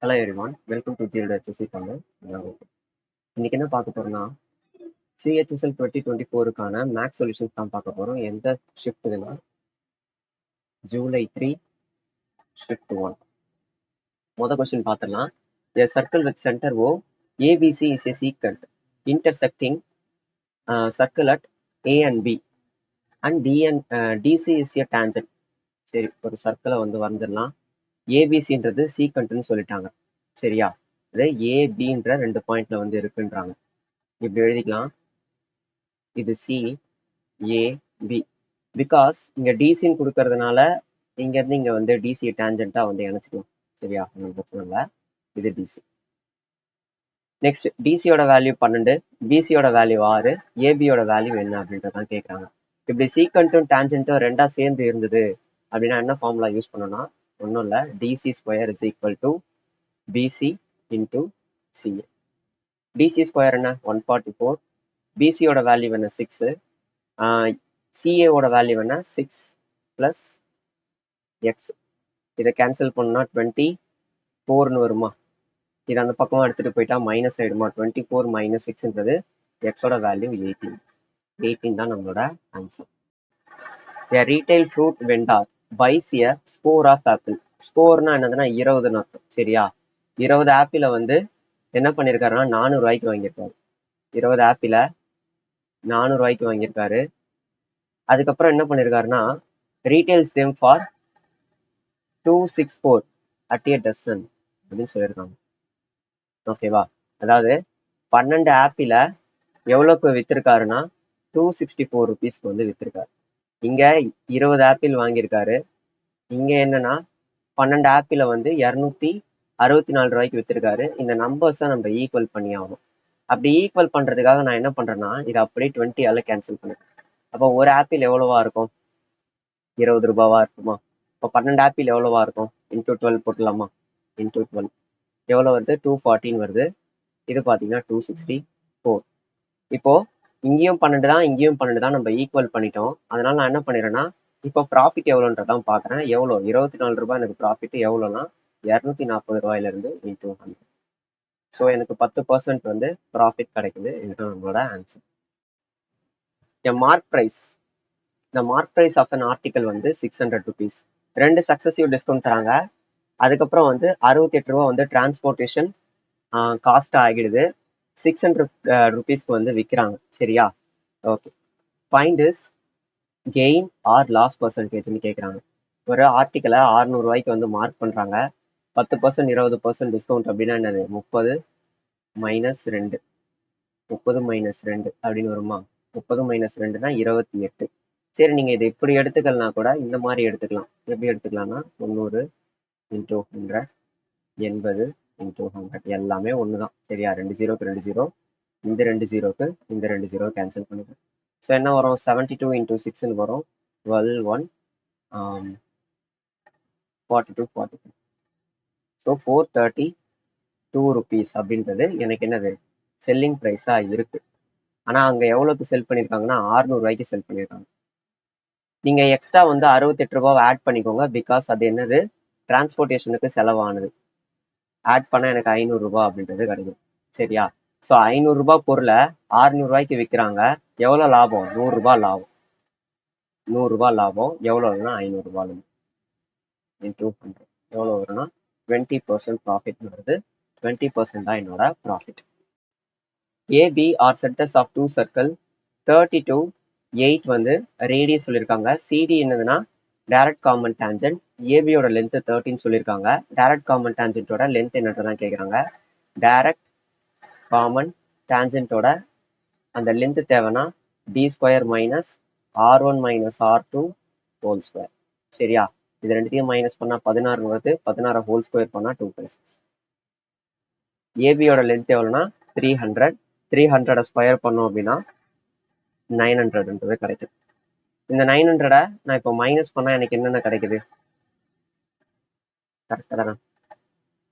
Hello everyone, welcome to zero HSC Tamil. இன்னைக்கு என்ன பார்க்க போறோம்னா CHSL 2024க்கான மேக்ஸ் சொல்யூஷன்ஸ் தான் பார்க்க போறோம். எந்த ஷிஃப்ட்னா ஜூலை 3 ஷிஃப்ட் 1. மொதல் கொஸ்டின் பார்த்துடலாம். A circle with center O, ABC is a secant intersecting circle at A and B and DC is a tangent. சரி, ஒரு சர்க்கிளை வந்து வரைஞ்சிடலாம். ஏபிசின்றது சீக்கண்ட்னு சொல்லிட்டாங்க. சரியா, இது ஏபின்ற 2 பாயிண்ட்ல வந்து இருக்குன்றாங்க. இப்படி எழுதிக்கலாம். இது சி ஏ பி. பிகாஸ் இங்க டிசின்னு கொடுக்கறதுனால இங்க இருந்து இங்க வந்து டிசி டேஞ்சென்ட்டா வந்து இணைச்சிக்கலாம். சரியா, ஒன்றும் பிரச்சனை இல்லை. இது டிசி. நெக்ஸ்ட் டிசியோட வேல்யூ 12, பிசியோட வேல்யூ 6, ஏபியோட வேல்யூ என்ன அப்படின்றதான் கேட்குறாங்க. இப்படி சீக்கண்ட்டும் டேஞ்சென்ட்டும் ரெண்டா சேர்ந்து இருந்தது அப்படின்னா என்ன ஃபார்முலா யூஸ் பண்ணோம்னா ஒன்றும் இல்லை, DC square is equal to BC into CA. DC square என்ன 144, பிசியோட வேல்யூ என்ன 6, சிஏவோட வேல்யூ என்ன 6 பிளஸ் எக்ஸ். இதை கேன்சல் பண்ணா 24ன்னு வருமா? இதை அந்த பக்கமா எடுத்துட்டு போயிட்டா மைனஸ் ஆயிடுமா? 24 மைனஸ் 6ன்றது எக்ஸோட வேல்யூ 18 தான் நம்மளோட answer. A retail fruit vendor buys a score of apple. ஸ்கோர்னா என்னதுன்னா 20ன்னு அர்த்தம். சரியா, 20 ஆப்பிளை வந்து என்ன பண்ணியிருக்காருன்னா 400 ரூபாய்க்கு வாங்கியிருக்காரு. 20 ஆப்பிளை 400 ரூபாய்க்கு வாங்கியிருக்காரு. அதுக்கப்புறம் என்ன பண்ணியிருக்காருன்னா retails them for 264 at a dozen அப்படின்னு சொல்லியிருக்காங்க. ஓகேவா, அதாவது 12 ஆப்பிளை எவ்வளோக்கு வித்திருக்காருன்னா 264 ருபீஸ்க்கு வந்து வித்திருக்காரு. இங்க 20 ஆப்பிள் வாங்கியிருக்காரு. இங்க என்னன்னா 12 ஆப்பிளை வந்து 264 ரூபாய்க்கு வித்திருக்காரு. இந்த நம்பர்ஸை நம்ம ஈக்குவல் பண்ணி ஆகணும். அப்படி ஈக்குவல் பண்றதுக்காக நான் என்ன பண்றேன்னா இதை அப்படியே 20ஆல கேன்சல் பண்ணுறேன். அப்போ ஒரு ஆப்பிள் எவ்வளவா இருக்கும்? 20 ரூபாவா இருக்குமா? இப்போ 12 ஆப்பிள் எவ்வளவா இருக்கும்? இன்டூ 12 போட்டுலாமா? இன்டூ 12 எவ்வளோ வருது? 214 வருது. இது பார்த்தீங்கன்னா 264. இப்போ இங்கேயும் 12 தான், இங்கேயும் 12 தான், நம்ம ஈக்குவல் பண்ணிட்டோம். அதனால நான் என்ன பண்ணிடுறேன்னா இப்போ ப்ராஃபிட் எவ்வளோன்றதான் பார்க்குறேன். எவ்வளோ? 24 ரூபாய் எனக்கு ப்ராஃபிட். எவ்வளோனா 240 ரூபாயிலிருந்து இன்டூ 100. ஸோ எனக்கு 10% வந்து ப்ராஃபிட் கிடைக்குது. இதுதான் நம்மளோட ஆன்சர். Mark price. இந்த mark price of an article வந்து 600 ருபீஸ். 2 சக்ஸஸிவ் டிஸ்கவுண்ட் தராங்க. அதுக்கப்புறம் வந்து 68 ரூபா வந்து டிரான்ஸ்போர்ட்டேஷன் காஸ்ட் ஆகிடுது. 600 ருபீஸ்க்கு வந்து விற்கிறாங்க. சரியா, okay. Find is gain or loss பர்சன்டேஜ்னு கேட்குறாங்க. ஒரு ஆர்டிக்கலை 600 ரூபாய்க்கு வந்து மார்க் பண்ணுறாங்க. 10% 20% டிஸ்கவுண்ட் அப்படின்னா என்னது? 30 மைனஸ் 2, 30 மைனஸ் 2 அப்படின்னு வருமா? 30 மைனஸ் 2னா 28. சரி, நீங்கள் இதை இப்படி எடுத்துக்கலனா கூட இந்த மாதிரி எடுத்துக்கலாம். எப்படி எடுத்துக்கலாம்னா 90 இன்டூ 100, 80 இன்டூ 100 எல்லாமே ஒன்று தான். சரியா, 2 ஜீரோக்கு 2 ஜீரோ, இந்த 2 ஜீரோக்கு இந்த 2 ஜீரோ கேன்சல் பண்ணுங்க. ஸோ என்ன வரும்? 72 இன்டூ 6ன்னு வரும். 12 1 42 42. ஸோ 432 ருபீஸ் அப்படின்றது எனக்கு என்னது? செல்லிங் ப்ரைஸாக இருக்கு. ஆனால் அங்கே எவ்வளோக்கு செல் பண்ணியிருக்காங்கன்னா 600 ரூபாய்க்கு செல் பண்ணியிருக்காங்க. நீங்கள் எக்ஸ்ட்ரா வந்து 68 ரூபாவை ஆட் பண்ணிக்கோங்க. பிகாஸ் அது என்னது? டிரான்ஸ்போர்ட்டேஷனுக்கு செலவானது. ஆட் பண்ணால் எனக்கு 500 ரூபாய் அப்படின்றது கிடைக்கும். சரியா, ஸோ 500 ரூபாய் பொருளை 600 ரூபாய்க்கு விற்கிறாங்க. எவ்வளோ லாபம்? 100 ரூபாய் லாபம். 100 ரூபாய் லாபம் எவ்வளோன்னா 500 ரூபாய் இன்டூ 100 எவ்வளோ வரும்னா 20% ப்ராஃபிட் வருது. 20% தான் என்னோட profit. AB are centres of 2 circle 32 8 வந்து ரேடியஸ் சொல்லியிருக்காங்க. சிடி என்னதுன்னா டைரக்ட் காமன் டேஞ்சன்ட். ஏபியோட லென்த் 13 சொல்லியிருக்காங்க. டைரக்ட் காமன் டேஞ்சன்ட்டோட லென்த் என்னன்றதான் கேட்குறாங்க. டைரக்ட் காமன் டேஞ்சன்ட்டோட அந்த லென்த் தேவைன்னா D square minus R1 minus R2 whole square. சரியா, இது ரெண்டுத்தையும் மைனஸ் பண்ணால் 16 வருது. 16 ஹோல் ஸ்கொயர் பண்ணால் 2/6. ஏபியோட லென்த் எவ்வளோனா 300. 300 ஸ்கொயர் பண்ணோம் அப்படின்னா 900ன்றது கிடைக்குது. இந்த 900 நான் இப்போ மைனஸ் பண்ணால் எனக்கு என்னென்ன கிடைக்குது? கரெக்டாக தானே?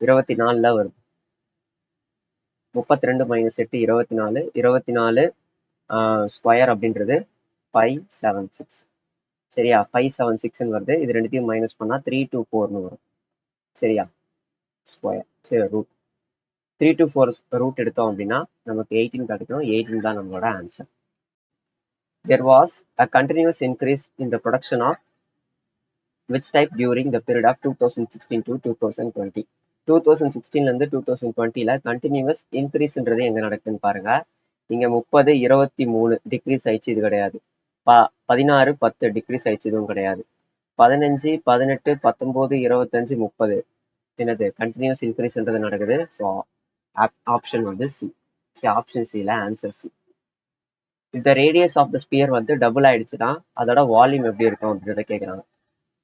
24 வருது. 32 மைனஸ் 8 24. 24 ஸ்கொயர் அப்படின்றது 576. சரியா, 576ன்னு வருது. இது ரெண்டுத்தையும் மைனஸ் பண்ணால் 324ன்னு வரும். சரியா, ஸ்கொயர். சரி, ரூட் 3 to 4 ரூட் எடுத்தோம் அப்படின்னா நமக்கு 18 கிடைக்கும். 18 தான் நம்மளோட answer. There was a continuous increase in the production of which type during the period of 2016 to 2020? 2016ல இருந்து 2020ல கண்டினியூஸ் இன்க்ரீஸ்ன்றது எங்க நடக்குதுன்னு பாருங்க. இங்க 30, 23 டிக்ரீஸ் ஆயிடுச்சு, இது கிடையாது. 16, 10 டிக்ரீஸ் ஆயிடுச்சு, இதுவும் கிடையாது. 15, 18, 19, 25, 30 என்னது கண்டினியூஸ் இன்க்ரீஸ்ன்றது நடக்குது. ஸோ ஆப்ஷன் வந்து சி. சரி, ஆப்ஷன் சில ஆன்சர் சி. இந்த ரேடியஸ் ஆஃப் த ஸ்பியர் வந்து டபுள் ஆயிடுச்சுன்னா அதோட வால்யூம் எப்படி இருக்கும் அப்படின்றத கேட்குறாங்க.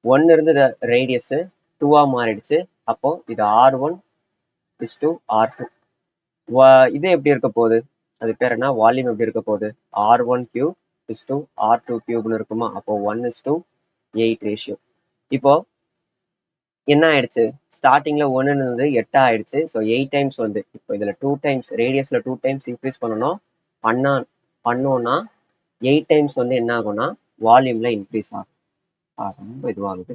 1 இருந்தது ரேடியஸ் 2ஆ மாறிடுச்சு. அப்போ இது R1 is to R2. இது எப்படி இருக்க போகுது, அது பேர் என்ன, வால்யூம் எப்படி இருக்க போகுது, R1 cube is to R2 cubeன்னு இருக்குமா. அப்போ 1 is to 8 ரேஷியோ. இப்போ என்ன ஆயிடுச்சு, ஸ்டார்டிங்ல 1 இருந்தது 8 ஆயிடுச்சு. ஸோ 8 டைம்ஸ் வந்து இப்போ இதுல 2 டைம்ஸ் ரேடியஸ்ல 2 டைம்ஸ் இன்க்ரீஸ் பண்ணணும் பண்ணோம்னா 8 டைம்ஸ் வந்து என்ன ஆகும்னா வால்யூம்ல இன்க்ரீஸ் ஆகும். ரொம்ப இதுவாகுது.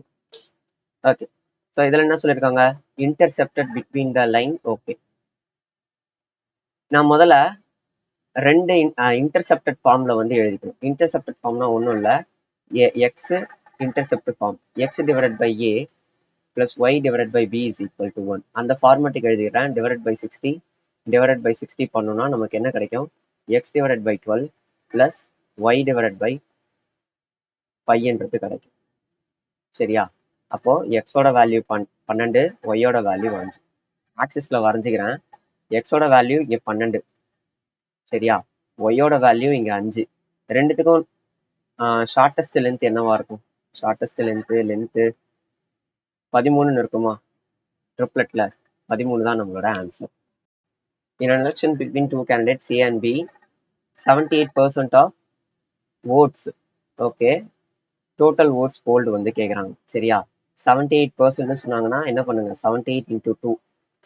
ஓகே, ஸோ இதுல என்ன சொல்லியிருக்காங்க, intercepted between the line. Okay, நான் முதல்ல ரெண்டு இன்டர்செப்டட் ஃபார்ம்ல வந்து எழுதிக்கணும். இன்டர்செப்டட் ஃபார்ம்னா ஒன்றும் இல்லை, X intercepted form X divided by A plus y divided by b is equal to 1. அந்த ஃபார்மேட்டுக்கு எழுதிடுறேன். divided by 60 divided by 60 பண்ணோம்னா நமக்கு என்ன கிடைக்கும், x divided by 12 plus y divided by 5ன்றது கிடைக்கும். சரியா, அப்போ எக்ஸோட வேல்யூ 12, ஒய்யோட வேல்யூ 5. ஆக்சிஸ்ல வரைஞ்சிக்கிறேன். எக்ஸோட வேல்யூ இங்க 12, சரியா, ஒய்யோட வேல்யூ இங்க 5. ரெண்டுத்துக்கும் ஷார்டஸ்ட் லென்த் என்னவா இருக்கும், ஷார்டஸ்ட் லென்த் 13 இருக்குமா, ட்ரிப்ளெட்ல 13 தான் நம்மளோட answer. In an election between two candidates A and B, 78% of votes, okay, total votes polled வந்து கேக்குறாங்க. சரியா, 78% சொன்னாங்கன்னா என்ன பண்ணுங்க, 78 into 2,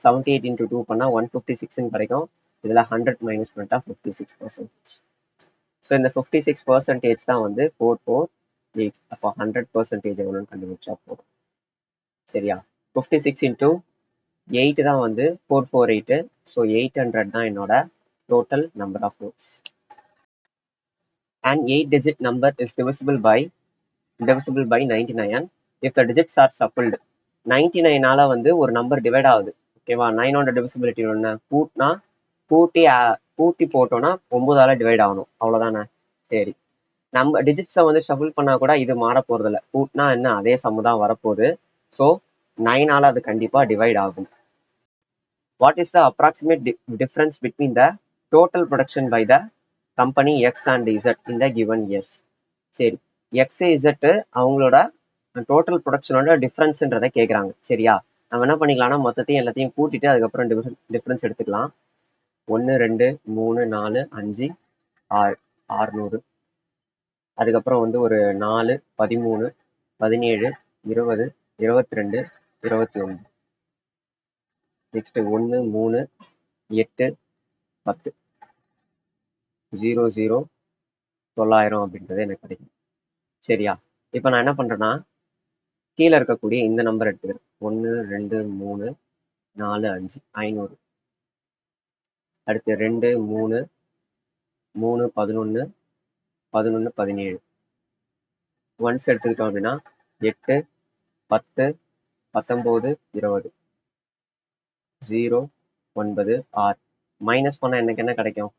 78 into 2 பண்ணா 156 கிடைக்கும். இதுல 100 மைனஸ் பண்ணிட்டா 56%. ஸோ இந்த 56% தான் வந்து 448. அப்போ 100% எவ்வளோன்னு கண்டுபிடிச்சா போதும். சரியா, 56 into 8 தான் வந்து 448. ஸோ 800 தான் என்னோட total number of votes. An 8-digit number is divisible by 99 if the digits are shuffled. 99ஆல வந்து ஒரு நம்பர் டிவைட் ஆகுது. ஓகேவா, 9ஓட டிவிசிபிலிட்டி ஒன்று கூட்டினா கூட்டி போட்டோம்னா 9ஆல டிவைட் ஆகணும், அவ்வளோதானே. சரி, நம்ம டிஜிட்ஸை வந்து ஷஃபிள் பண்ணா கூட இது மாற போறதில்ல, கூட்டினா என்ன அதே சம்மு தான் வரப்போகுது. ஸோ 9ஆல அது கண்டிப்பாக டிவைட் ஆகும். What is the approximate difference between the total production by the company X and Z in the given years? சரி, எக்ஸ் இசட் அவங்களோட டோட்டல் ப்ரொடக்ஷனோட டிஃப்ரென்ஸ்ன்றதை கேட்குறாங்க. சரியா, நம்ம என்ன பண்ணிக்கலாம்னா மொத்தத்தையும் எல்லாத்தையும் கூட்டிட்டு அதுக்கப்புறம் டிஃப்ரென்ஸ் எடுத்துக்கலாம். 1, 2, 3, 4, 5, 6, 600. அதுக்கப்புறம் வந்து ஒரு 4, 13, 17, 20, 22, 21. நெக்ஸ்ட் 1, 3, 8, 10, 0, 0, 900 அப்படின்றது எனக்கு கிடைக்கும். சரியா, இப்போ நான் என்ன பண்றேன்னா கீழே இருக்கக்கூடிய இந்த நம்பர் எடுத்துக்கிறேன். 1, 2, 3, 4, 5, 500. அடுத்து 2, 3, 3, 11, 11, 17. ஒன்ஸ் எடுத்துக்கிட்டோம் அப்படின்னா 8, 10, 19, 20, 0, 9, 6. மைனஸ் பண்ணால் எனக்கு என்ன கிடைக்கும்,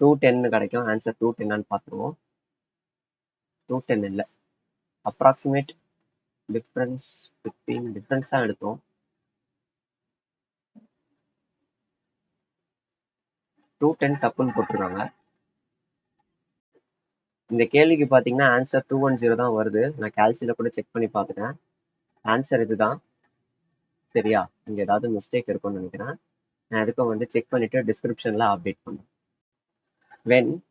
210 கிடைக்கும். ஆன்சர் 210 பார்த்துருவோம். 210 இல்லை, அப்ராக்சிமேட் டிஃப்ரென்ஸ் பிட்வீன் டிஃப்ரென்ஸ் தான் எடுத்தோம். 210 தப்புன்னு போட்டிருக்காங்க. இந்த கேள்விக்கு பார்த்தீங்கன்னா ஆன்சர் 210 தான் வருது. நான் கால்சியில் கூட செக் பண்ணி பார்த்துட்டேன், ஆன்சர் இதுதான். சரியா, இங்கே ஏதாவது மிஸ்டேக் இருக்கும்னு நினைக்கிறேன். நான் எதுக்கும் வந்து செக் பண்ணிட்டு டிஸ்கிரிப்ஷனில் அப்டேட் பண்ணேன். when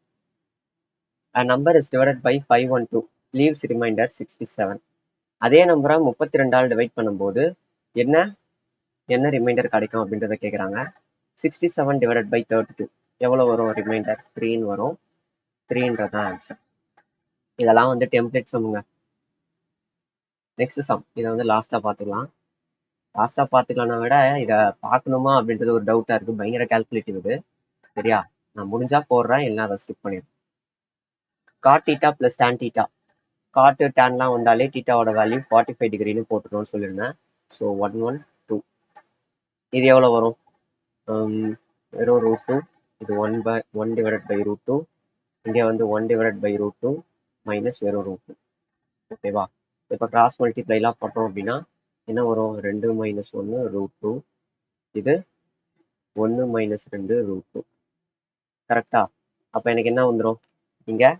a number is divided by 512 leaves remainder 67. அதே நம்பரை 32ஆல் டிவைட் பண்ணும்போது என்ன ரிமைண்டர் கிடைக்கும் அப்படின்றத கேட்குறாங்க. 67 டிவைடட் பை 32 எவ்வளோ வரும், ரிமைண்டர் 3ன்னு வரும். 3ன்றது தான் ஆன்சர். இதெல்லாம் வந்து டெம்ப்ளேட் சம்முங்க. நெக்ஸ்ட் சம், இதை வந்து லாஸ்ட்டாக பார்த்துக்கலாம். லாஸ்டா பார்த்துக்கலாம் விட இதை பார்க்கணுமா அப்படின்றது ஒரு டவுட்டா இருக்கு. பயங்கர கால்குலேட்டிவ் இது. சரியா, நான் முடிஞ்சா போடுறேன், இல்லைன்னா அதை ஸ்கிப் பண்ணிடுறேன். Cot theta plus tan theta. Cot டேன்லாம் வந்தாலே டீட்டாவோட வேல்யூ 45 டிகிரின்னு போட்டுக்கணும்னு சொல்லியிருந்தேன். ஸோ 112 இது எவ்வளோ வரும்? வெறும் √2. இது 1 டிவைடட் பை √2. இங்கே வந்து 1 டிவைடட் பை √2 மைனஸ் வெறும் √2. ஓகேவா? இப்போ கிராஸ் மல்டிப்ளைலாம் பண்ணோம் அப்படின்னா என்ன வரும்? 2 மைனஸ் 1 √2. இது 1 மைனஸ் 2 √2. கரெக்டா? அப்போ எனக்கு என்ன வந்துடும்? இங்கே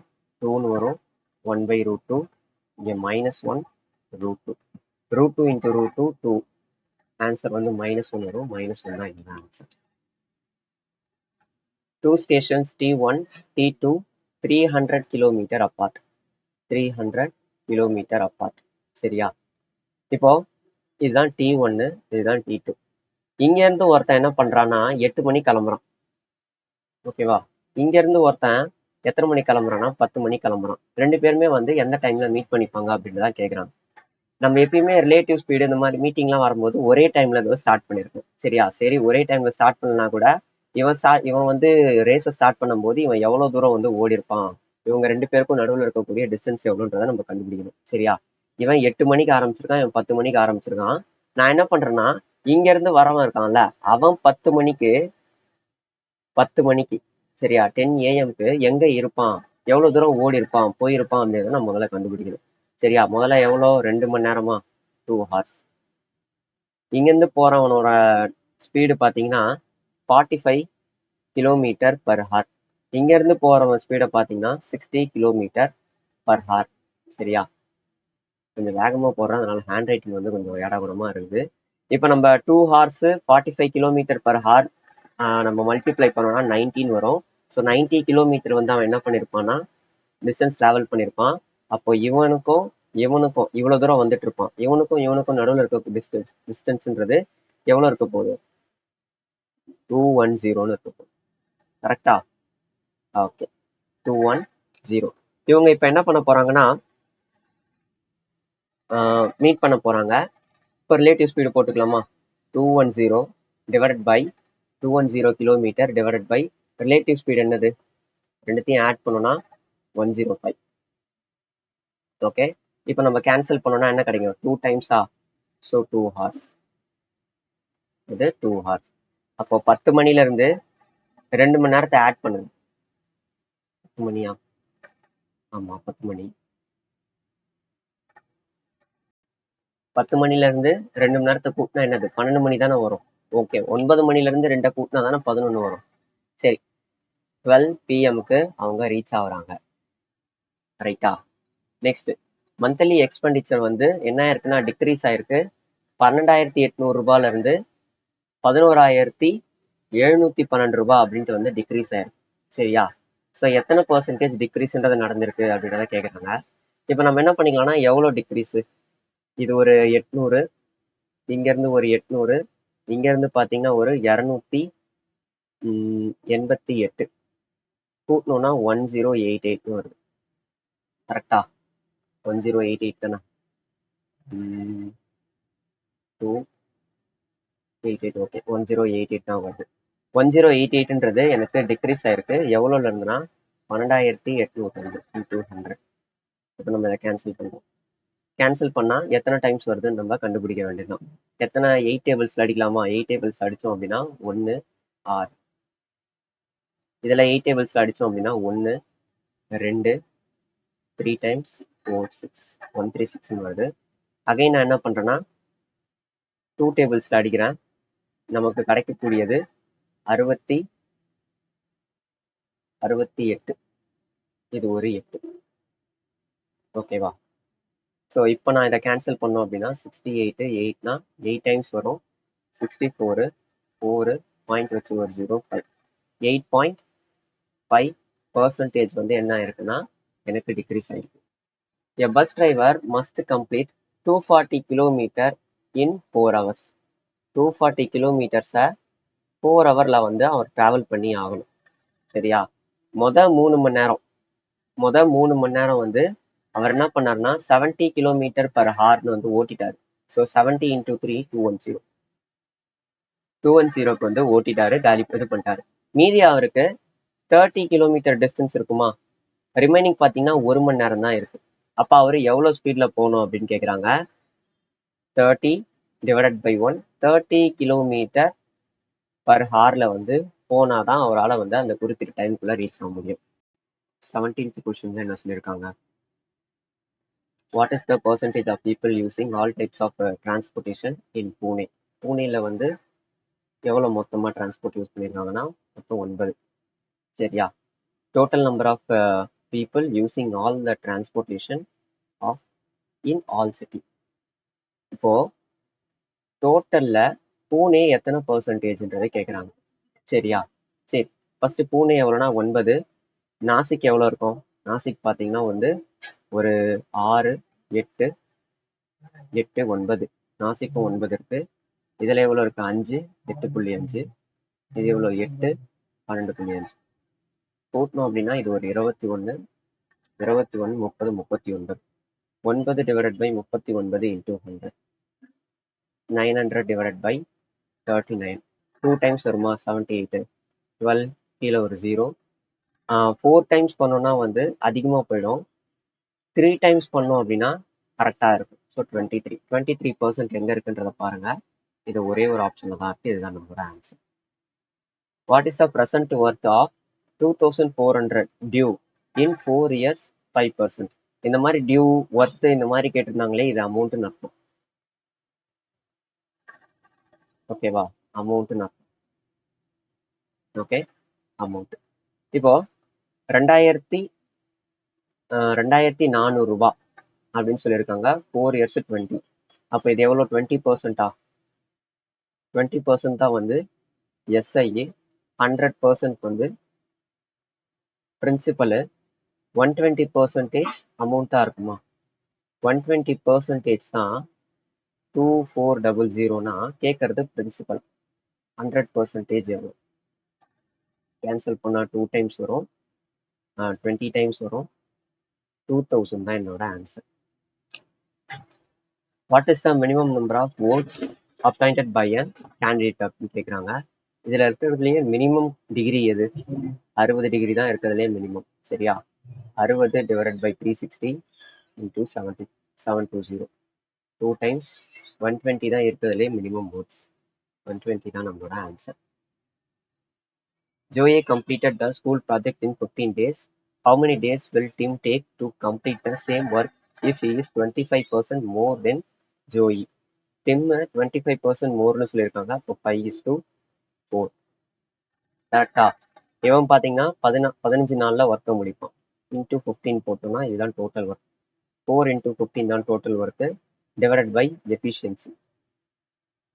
2ன்னு வரும். 1 பை √2. இங்கே -1 √2. √2 இன்ட்டு √2 2. ஆன்சர் வந்து -1 வரும். -1 தான் இந்த answer. 2 stations T1, T2, 300 kilometer apart. 300 kilometer apart. சரியா? இப்போ இதுதான் T1, இதுதான் T2. இங்க இருந்து ஒருத்தன் என்ன பண்றான்னா 8 மணி கிளம்புறான். ஓகேவா? இங்க இருந்து ஒருத்தன் எத்தனை மணி கிளம்புறான்னா 10 மணி கிளம்புறான். ரெண்டு பேருமே வந்து எந்த டைம்ல மீட் பண்ணிப்பாங்க அப்படின்னு தான் கேட்குறாங்க. நம்ம எப்பயுமே ரிலேட்டிவ் ஸ்பீடு இந்த மாதிரி மீட்டிங்லாம் வரும்போது ஒரே டைம்ல இருந்து ஸ்டார்ட் பண்ணியிருக்கோம். சரியா? சரி, ஒரே டைம்ல ஸ்டார்ட் பண்ணனா கூட இவன் வந்து ரேஸை ஸ்டார்ட் பண்ணும்போது இவன் எவ்வளவு தூரம் வந்து ஓடி இருப்பான், இவங்க ரெண்டு பேருக்கும் நடுவில் இருக்கக்கூடிய டிஸ்டன்ஸ் எவ்வளோன்றதை நம்ம கண்டுபிடிக்கணும். சரியா? இவன் 8 மணிக்கு ஆரம்பிச்சிருக்கான், இவன் 10 மணிக்கு ஆரம்பிச்சிருக்கான். நான் என்ன பண்றேன்னா இங்க இருந்து வரவன் இருக்கான்ல, அவன் 10 மணிக்கு சரியா 10 AM எங்க இருப்பான், எவ்வளவு தூரம் ஓடி இருப்பான், போயிருப்பான் அப்படின்றத நம்ம முதல்ல கண்டுபிடிக்கணும். சரியா? முதல்ல எவ்வளோ? 2 மணி நேரமா? 2 hours. இங்கிருந்து போறவனோட ஸ்பீடு பார்த்தீங்கன்னா 45 கிலோமீட்டர் பர் ஹார். இங்க இருந்து போறவன் ஸ்பீடை பார்த்தீங்கன்னா 60 கிலோமீட்டர் பர் ஹார். சரியா? கொஞ்சம் வேகமா போடுறேன், அதனால ஹேண்ட் ரைட்டிங் வந்து கொஞ்சம் ஏடாகுடமா இருக்குது. இப்போ நம்ம 2 hours 45 கிலோமீட்டர் பர் ஹார் நம்ம மல்டிப்ளை பண்ணோம்னா 19 வரும். ஸோ 90 கிலோமீட்டர் வந்து அவன் என்ன பண்ணியிருப்பான்னா டிஸ்டன்ஸ் டிராவல் பண்ணியிருப்பான். அப்போ இவனுக்கும் இவ்வளவு தூரம் வந்துட்டு இருப்பான். இவனுக்கும் நடுவில் இருக்க டிஸ்டன்ஸ்ன்றது எவ்வளவு இருக்க போகுது? 210 இருக்க போகுது. கரெக்டா? ஓகே, 210. இவங்க இப்ப என்ன பண்ண போறாங்கன்னா மீட் பண்ண போறாங்க. இப்போ ரிலேட்டிவ் ஸ்பீடு போட்டுக்கலாமா? 210 divided by 210 kilometre divided by relative speed என்னது? ரெண்டுத்தையும் ஆட் பண்ணோம்னா 105. ஓகே, இப்போ நம்ம கேன்சல் பண்ணோம்னா என்ன கிடைக்கும்? 2 டைம்ஸா? So 2 hours. இது 2 hours. அப்போ 10 மணில இருந்து 2 மணி நேரத்தை ஆட் பண்ணுங்க. 10 மணியா? ஆமா, 10 மணி. 10 மணில இருந்து 2 மணி நேரத்தை கூட்டினா என்னது? 12 மணி தானே வரும். ஓகே, 9 மணில இருந்து 2 கூட்டினா தானே 11 வரும். சரி, 12 PM அவங்க ரீச் ஆகுறாங்க. ரைட்டா? நெக்ஸ்ட் மந்த்லி எக்ஸ்பெண்டிச்சர் வந்து என்ன ஆயிருக்குன்னா டிக்ரீஸ் ஆயிருக்கு. 12,800 ரூபாயில இருந்து 11,712 ரூபாய் அப்படின்ட்டு வந்து டிக்ரீஸ் ஆயிருக்கு. சரியா? ஸோ எத்தனை % டிக்ரீஸ்ன்றது நடந்திருக்கு அப்படின்றத கேட்குறாங்க. இப்போ நம்ம என்ன பண்ணிக்கலாம்னா எவ்வளோ டிக்ரீஸு? இது ஒரு 800, இங்கேருந்து ஒரு 800, இங்கேருந்து பார்த்தீங்கன்னா ஒரு 288 கூட்டணும்னா 1088 வருது. கரெக்டா? 1088 தானே? 288. ஓகே, 1088 தான் வருது. 1088ன்றது எனக்கு டிக்ரீஸ் ஆயிருக்கு. எவ்வளோல இருந்துன்னா 12,800 into 100. இப்போ நம்ம இதை கேன்சல் பண்ணுவோம். கேன்சல் பண்ணா எத்தனை டைம்ஸ் வருதுன்னு நம்ம கண்டுபிடிக்க வேண்டியதுதான். எத்தனை 8 டேபிள்ஸ்ல அடிக்கலாமா? 8 டேபிள்ஸ் அடிச்சோம் அப்படின்னா 1 6. இதுல 8 டேபிள்ஸ்ல அடிச்சோம் அப்படின்னா 1 2 3 டைம்ஸ் 4 6 136 வருது. அகைன் நான் என்ன பண்றேன்னா 2 டேபிள்ஸ்ல அடிக்கிறேன். நமக்கு கிடைக்கக்கூடியது 68. இது ஒரு 8. ஓகேவா? ஸோ இப்போ நான் இதை கேன்சல் பண்ணோம் அப்படின்னா 68 8னா 8 டைம்ஸ் வரும். 64 4 பாயிண்ட் வச்சு ஒரு 0.5 8.5% வந்து என்ன ஆயிருக்குன்னா எனக்கு டிக்ரீஸ் ஆயிருக்கு. A bus driver must complete 240 kilometer in 4 hours. 240 kilometers-அ 4 hourல வந்து அவர் டிராவல் பண்ணி ஆகணும். சரியா? மொதல் 3 மணி நேரம் வந்து அவர் என்ன பண்ணாருன்னா 70 km/h வந்து ஓட்டிட்டாரு. So 70 into 3 210. 210க்கு வந்து ஓட்டிட்டாரு, காலி இது பண்ணிட்டாரு. மீதி அவருக்கு 30 கிலோமீட்டர் டிஸ்டன்ஸ் இருக்குமா? ரிமைனிங் பார்த்தீங்கன்னா 1 மணி நேரம் தான் இருக்கு. அப்ப அவரு எவ்வளவு ஸ்பீட்ல போகணும் அப்படின்னு கேக்குறாங்க. 30 டிவைடட் பை 1, 30 கிலோமீட்டர் பர் ஹார்ல வந்து போனாதான் அவரால் வந்து அந்த குறிப்பிட்ட டைமுக்குள்ள ரீச் ஆக முடியும். 17th கொஸ்டின்ல என்ன சொல்லியிருக்காங்க? What is the percentage of people using all types of transportation in Pune? பூனேல வந்து எவ்வளவு மொத்தமா டிரான்ஸ்போர்ட் யூஸ் பண்ணியிருக்காங்கன்னா மொத்தம் 9. சரியா? Total number of people using all the transportation of in all city. இப்போ டோட்டல்ல பூனே எத்தனை பர்சன்டேஜ்ன்றதை கேட்குறாங்க. சரியா? சரி, ஃபர்ஸ்ட் பூனே எவ்வளோனா 9, நாசிக் எவ்வளோ இருக்கும்? நாசிக் பார்த்தீங்கன்னா வந்து ஒரு 6, 8, 8, 9. நாசிக்கும் 9 இருக்கு. இதுல எவ்வளோ இருக்கு? 5, 8.5. இது எவ்வளோ? 8, 12.5. கூட்டணும் அப்படின்னா இது ஒரு 21, 21, 30, 39. 9 divided by 39 into 100. 900 divided by 39. 2 times வருமா? 78. 12 கீழே ஒரு 0. 4 டைம்ஸ் பண்ணோம்னா வந்து அதிகமாக போயிடும். 3 டைம்ஸ் பண்ணோம் அப்படின்னா கரெக்டாக இருக்கும். ஸோ 23% எங்கே இருக்குன்றத பாருங்க. இது ஒரே ஒரு ஆப்ஷனில் தான் இருக்கு. இதுதான் நம்மளோட answer. What is the present worth of 2400 due in 4 years 5%? இந்த மாதிரி டியூ ஒர்த் இந்த மாதிரி கேட்டிருந்தாங்களே, இது அமௌண்ட்னு அர்த்தம். ஓகேவா? அமௌண்ட்னு அர்த்தம். Okay, amount. இப்போ 2400 ரூபாய் அப்படின்னு சொல்லியிருக்காங்க. 4 years 20. அப்போ இது எவ்வளோ? 20%. 20% தான் வந்து எஸ்ஐ, 100% வந்து பிரின்சிபலு, 120% அமௌண்ட்டாக இருக்குமா? 120% தான் 2400னா கேட்கறது பிரின்சிபல். 100% எவ்வளோ? கேன்சல் பண்ணால் 2 டைம்ஸ் வரும், 20 டைம்ஸ் வரும். 2000 தான் என்னோட answer. What is the minimum number of votes appointed by a candidate அப்படின்னு கேட்குறாங்க. இதில் இருக்கிறதுலேயே மினிமம் டிகிரி எது? 60 டிகிரி தான் இருக்கிறதுலே மினிமம். சரியா? 60 டிவைடட் பை 360 இன்டூ 720. 2 டைம்ஸ் 120 தான் இருக்கிறதுலே மினிமம் votes. 120 தான் நம்மளோட answer. Joey completed the school project in 15 days. How many days will Tim take to complete the same work if he is 25% more than Joey? Tim 25% மோர்னு சொல்லியிருக்காங்க. அப்போ 5:4. கரெக்டா? இவன் பார்த்தீங்கன்னா 15 நாளில் ஒர்க்கை முடிப்பான். இன்டூ 15 போட்டோம்னா இதுதான் டோட்டல் ஒர்க். 4 into 15 தான் total work, divided by efficiency.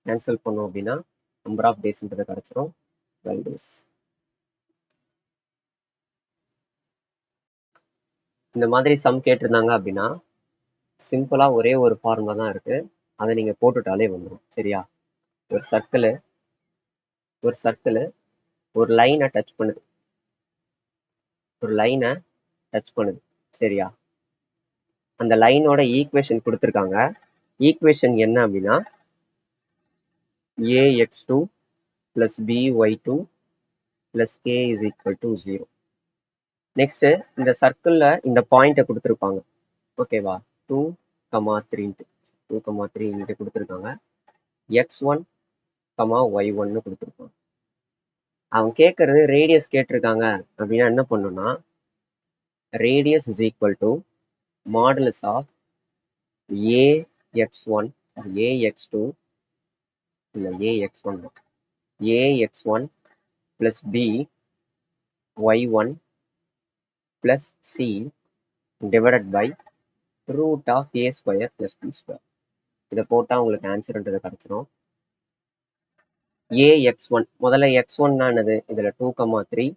Cancel பண்ணோம் அப்படின்னா நம்பர் ஆஃப் டேஸ்ன்றது கிடச்சிரும். 12 days. இந்த மாதிரி சம் கேட்டிருந்தாங்க அப்படின்னா சிம்பிளா ஒரே ஒரு ஃபார்முலா தான் இருக்கு. அதை நீங்க போட்டுட்டாலே வந்துடும். சரியா? ஒரு சர்க்கிள் ஒரு லைனை டச் பண்ணுது. சரியா? அந்த லைனோட ஈக்குவேஷன் கொடுத்துருக்காங்க. ஈக்குவேஷன் என்ன அப்படின்னா ax2 plus by2 plus k is equal to 0. Next இந்த சர்க்கிள்ல இந்த பாயிண்ட்டை கொடுத்துருப்பாங்க. ஓகேவா? 2,3 2,3 கொடுத்துருக்காங்க. x1, y1 கொடுத்துருப்பாங்க. அவன் கேட்கறது ரேடியஸ் கேட்டிருக்காங்க அப்படின்னா என்ன பண்ணணும்னா radius is equal to modulus of ax1 ax2 இல்லை ax1 plus b y1 plus c divided by root of a square plus b square. இதை போட்டால் உங்களுக்கு ஆன்சர்ன்றது கிடைச்சிரும். ax1 முதல்ல x1 என்னது? இதில் 2,3.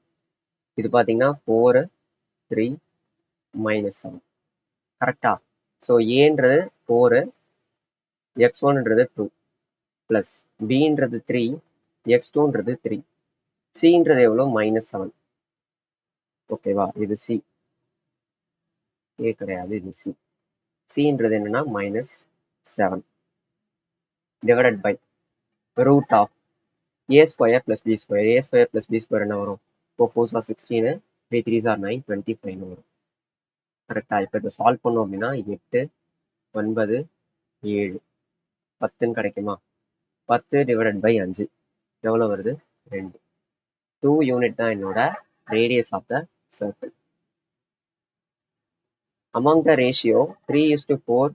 இது பார்த்தீங்கன்னா 4, 3, -7. கரெக்டா? ஸோ ஏன்றது 4, x1ன்றது 2 ப்ளஸ் பின்றது 3, x2ன்றது 3, சின்றது எவ்வளோ? -7. ஓகேவா? இது சி. ஏ கிடையாது, இது சி. சின்றது என்னன்னா -7 divided by root of a square plus B square. a square plus B square என்ன வரும்? 4 4s are 16, 3 3s are 9, 25 வரும். கரெக்டா? இப்போ இதை சால்வ் பண்ணோம் அப்படின்னா 8 9 7 10 கிடைக்குமா? 10 டிவைடட் பை 5 எவ்வளோ வருது? 2. 2 யூனிட் தான் என்னோட radius of the circle. Among the ratio 3:4,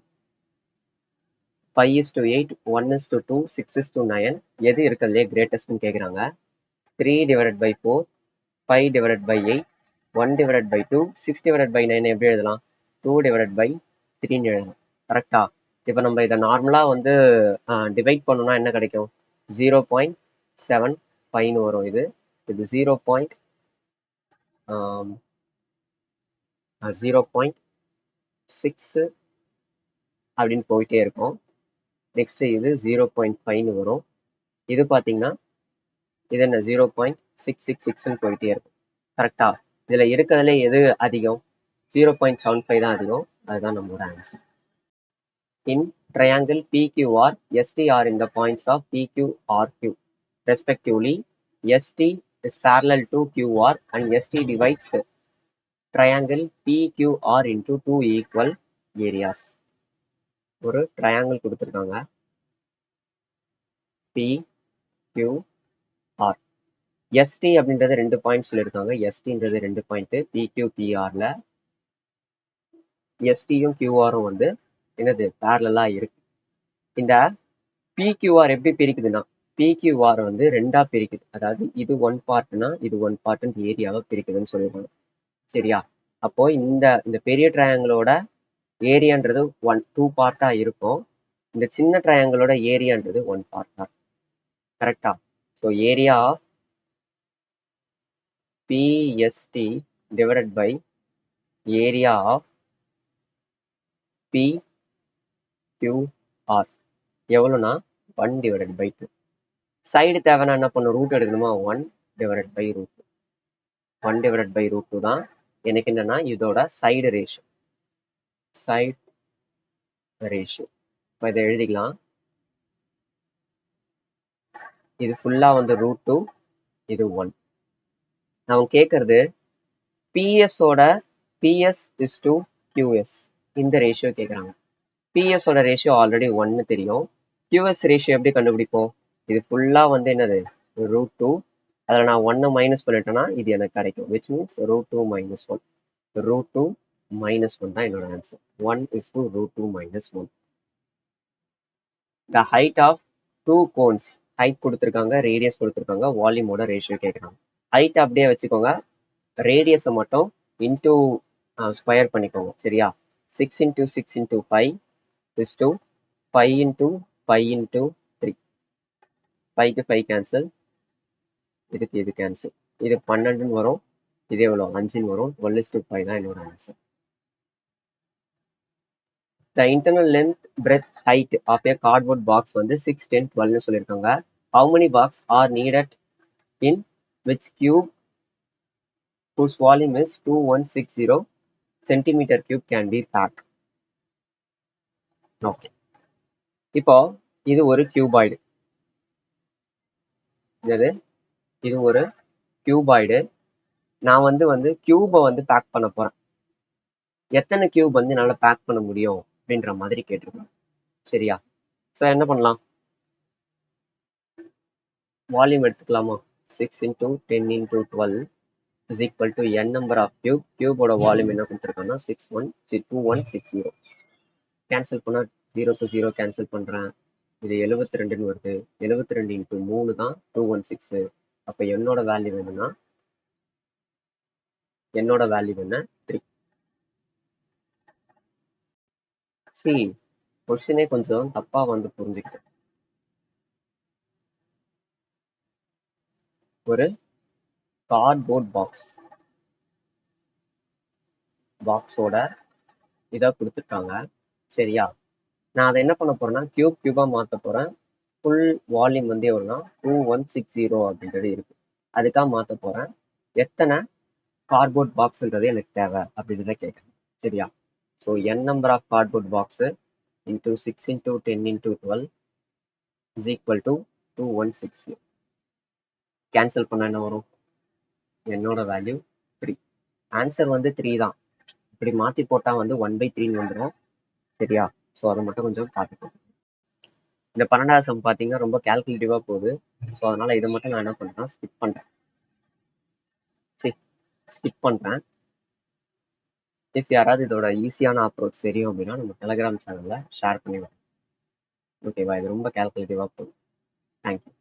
5:8, 1:2, 6:9 எது இருக்கிறதுலே கிரேட்டஸ்ட்னு கேட்குறாங்க. 3 divided by 4, 5 divided by 8, 1 divided by 2, 6 divided by 9 எப்படி எழுதலாம்? 2 divided by 3 எழுதலாம். கரெக்டா? இப்போ நம்ம இதை நார்மலாக வந்து டிவைட் பண்ணோம்னா என்ன கிடைக்கும்? 0.75 வரும். இது 0.6 அப்படின்னு போயிட்டே இருக்கும். நெக்ஸ்ட் இது 0.5 வரும். இது பார்த்தீங்கன்னா இது என்ன 0.666 போயிட்டே இருக்கும். கரெக்டா? இதுல இருக்கிறதுல எது அதிகம்? 0.75 தான் அதிகம். அதுதான் நம்மளோட answer. In triangle PQR, ST are in the points of PQRQ respectively. ST is parallel to QR and ST divides triangle PQR into 2 equal areas. ஒரு ட்ரையாங்கிள் கொடுத்துருக்காங்க. PQR. ST அப்படின்றது 2 பாயிண்ட் சொல்லியிருக்காங்க. STன்றது 2 பாயிண்ட். PQPRல STயும் QRும் வந்து என்னது பேரலா இருக்கு. இந்த PQR எப்படி பிரிக்குதுன்னா PQR வந்து 2ஆ பிரிக்குது. அதாவது இது 1 பார்ட்னா இது 1 பார்ட் ஏரியாவை பிரிக்குதுன்னு சொல்லிடுவாங்க. சரியா? அப்போ இந்த பெரிய ட்ரையாங்கிளோட ஏரியான்றது 2 பார்ட்டா இருக்கும். இந்த சின்ன ட்ரையாங்கிளோட ஏரியான்றது 1 பார்ட்டா. கரெக்டா? So area of PST divided by area of PQR எவ்வளோனா 1 divided by 2. சைடு தேவைன்னா என்ன பண்ணும்? ரூட் எடுக்கணுமா? 1 divided by root 2. 1 divided by root 2 தான் எனக்கு என்னன்னா இதோட சைடு ரேஷியோ. சைடு ரேஷியோ இப்போ இதை எழுதிக்கலாம். இது ஃபுல்லா வந்து ரூட் 2, இது 1. நான் கேட்கறது பிஎஸோட பிஎஸ் இஸ் டு கியூஎஸ் இந்த ரேஷியோ கேட்குறாங்க. பிஎஸோட ரேஷியோ ஆல்ரெடி 1 தெரியும். கியூஎஸ் ரேஷியோ எப்படி கண்டுபிடிப்போம்? இது ஃபுல்லா வந்து என்னது? ரூட் 2. அதில் நான் 1 மைனஸ் பண்ணிட்டேன்னா இது எனக்கு கிடைக்கும். Which means root 2 minus 1. Root 2 minus 1 தான் என்னோட answer. 1 is to root 2 minus 1. The height of 2 cones. Height கொடுத்துருக்காங்க, ரேடியஸ் கொடுத்துருக்காங்க, வால்யூமோட ரேஷியோ கேட்குறாங்க. ஹைட் அப்படியே வச்சுக்கோங்க, ரேடியஸை மட்டும் இன்டூ ஸ்கொயர் பண்ணிக்கோங்க. சரியா? 6 into 6 into 5 is to 5 into 5 into 3. 5க்கு 5 cancel, இதுக்கு இது கேன்சல். இது 12 வரும், இது எவ்வளோ? 5 வரும். 12:5 தான் என்னோட answer. The internal length, breadth, height of a cardboard box வந்து 6, 10, 12 சொல்லியிருக்காங்க. How many box are needed in which cube whose volume is 2160 centimeter cube can be packed? Okay. இப்போ இது ஒரு கியூபாய்டு. இது ஒரு கியூபாய்டு. நான் வந்து கியூபை வந்து பேக் பண்ண போறேன். எத்தனை கியூப் வந்து என்னால பேக் பண்ண முடியும் அப்படின்ற மாதிரி கேட்டிருக்கேன். சரியா? ஸோ என்ன பண்ணலாம்? வால்யூம் எடுத்துக்கலாமா? 6 into 10 into 12 is equal to n number of cube. கியூபோட வால்யூம் என்ன கொடுத்துருக்காங்கன்னா 2160. கேன்சல் பண்ணா 0 to 0 கேன்சல் பண்றேன். இது 72 வருது. 72 into 3 தான் 216. அப்ப என்னோட வேல்யூ என்னன்னா 3. சரி, கொஸ்டினே கொஞ்சம் தப்பா வந்து புரிஞ்சுக்கிட்டேன். ஒரு கார்ட்போர்ட் பாக்ஸோட இதை கொடுத்துருக்காங்க. சரியா? நான் அதை என்ன பண்ண போறேன்னா கியூபா மாற்ற போறேன். ஃபுல் வால்யூம் வந்து எவ்வளோனா 2160 அப்படின்றது இருக்கு. அதுக்காக மாற்ற போறேன். எத்தனை கார்ட்போர்ட் பாக்ஸ்ன்றது எனக்கு தேவை அப்படின்றத கேட்குறேன். சரியா? So n number of cardboard box into 6 into 10 into 12 is equal to 2160. Cancel பண்ண என்ன வரும்? என்னோட வேல்யூ 3. ஆன்சர் வந்து 3 தான். இப்படி மாற்றி போட்டால் வந்து 1/3 வந்துடும். சரியா? ஸோ அதை மட்டும் கொஞ்சம் பார்த்துக்கோங்க. இந்த 12வது சம் பார்த்தீங்கன்னா ரொம்ப கால்குலேட்டிவாக போகுது. ஸோ அதனால் இதை மட்டும் நான் என்ன பண்ணுறேன், ஸ்கிப் பண்ணுறேன். சரி, ஸ்கிப் பண்ணுறேன். இஃப் யாராவது இதோட ஈஸியான அப்ரோச் தெரியும் அப்படின்னா நம்ம டெலகிராம் சேனலில் ஷேர் பண்ணிடுவோம். ஓகேவா? இது ரொம்ப கால்குலேட்டிவாக போகுது. தேங்க்யூ.